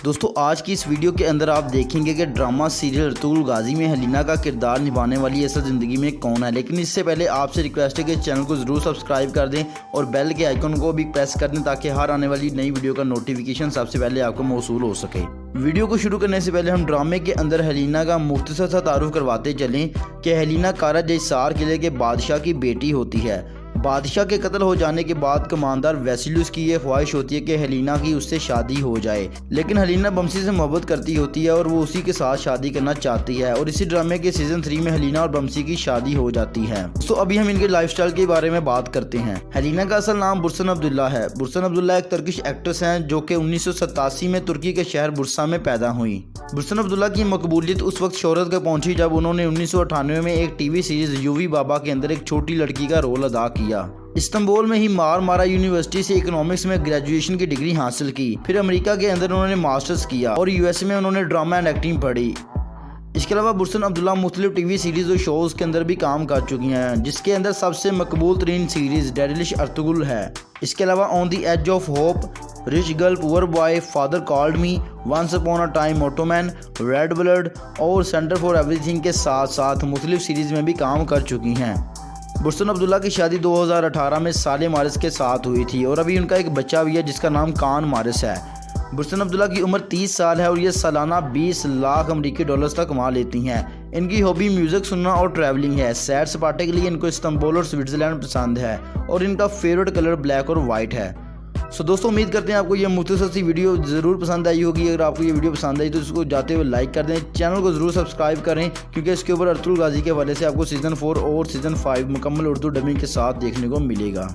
दोस्तों आज की इस वीडियो के अंदर आप देखेंगे कि ड्रामा सीरियल अर्तुगरुल गाजी में हलीना का किरदार निभाने वाली असल ज़िंदगी में कौन है। लेकिन इससे पहले आपसे रिक्वेस्ट है कि चैनल को ज़रूर सब्सक्राइब कर दें और बेल के आइकन को भी प्रेस कर दें ताकि हर आने वाली नई वीडियो का नोटिफिकेशन सबसे पहले आपको मौसूल हो सके। वीडियो को शुरू करने से पहले हम ड्रामे के अंदर हलीना का मुख्तसर सा तारुफ करवाते चलें कि हलीना कारा जैसार किले के बादशाह की बेटी होती है। बादशाह के कत्ल हो जाने के बाद कमांडर वेसिलियस की यह ख्वाहिश होती है कि हलीना की उससे शादी हो जाए, लेकिन हलीना बमसी से मोहब्बत करती होती है और वो उसी के साथ शादी करना चाहती है और इसी ड्रामे के सीजन 3 में हलीना और बमसी की शादी हो जाती है। तो अभी हम इनके लाइफस्टाइल के बारे में बात करते हैं। हलीना का असल नाम बुरसन अब्दुल्ला है। बुरसन अब्दुल्ला एक तुर्किश एक्ट्रेस हैं जो कि 1987 में तुर्की के शहर बुरसा में पैदा हुई। बुरसन अब्दुल्ला की मकबूलियत उस वक्त शोहरत तक पहुंची जब उन्होंने 1998 में एक टीवी सीरीज यूवी बाबा के अंदर एक छोटी लड़की का रोल अदा किया। इस्तांबुल में ही मारमारा यूनिवर्सिटी से इकोनॉमिक्स में ग्रेजुएशन की डिग्री हासिल की। फिर अमेरिका के अंदर उन्होंने मास्टर्स किया और यूएसए में उन्होंने ड्रामा एंड एक्टिंग पढ़ी। इसके अलावा बुरसन अब्दुल्ला मुख्तलिफ टीवी सीरीज़ और शोज़ के अंदर भी काम कर चुकी हैं, जिसके अंदर सबसे मकबूल तरीन सीरीज़ डेडलिश अर्तुगरुल है। इसके अलावा on the edge of hope, rich girl poor boy, father called me, once upon a time, Ottoman, red blood और सेंटर फॉर एवरीथिंग के साथ साथ मुख्तलिफ सीरीज़ में भी काम कर चुकी हैं। बुरसन अब्दुल्ला की शादी 2018 में साले मारिस के साथ हुई थी और अभी उनका एक बच्चा भी है जिसका नाम कान मारिस है। बुरसन अब्दुल्ला की उम्र 30 साल है और ये सालाना 20 लाख अमेरिकी डॉलर्स तक कमा लेती हैं। इनकी हॉबी म्यूज़िक सुनना और ट्रैवलिंग है। सैर सपाटे के लिए इनको इस्तांबुल और स्विट्ज़रलैंड पसंद है और इनका फेवरेट कलर ब्लैक और वाइट है। सो दोस्तों उम्मीद करते हैं आपको ये मुख्तसर सी वीडियो ज़रूर पसंद आई होगी। अगर आपको ये वीडियो पसंद आई तो इसको जाते हुए लाइक कर दें, चैनल को ज़रूर सब्सक्राइब करें क्योंकि इसके ऊपर अर्तुगरुल गाजी के हवाले से आपको सीज़न 4 और सीज़न 5 मुकम्मल उर्दू डबिंग के साथ देखने को मिलेगा।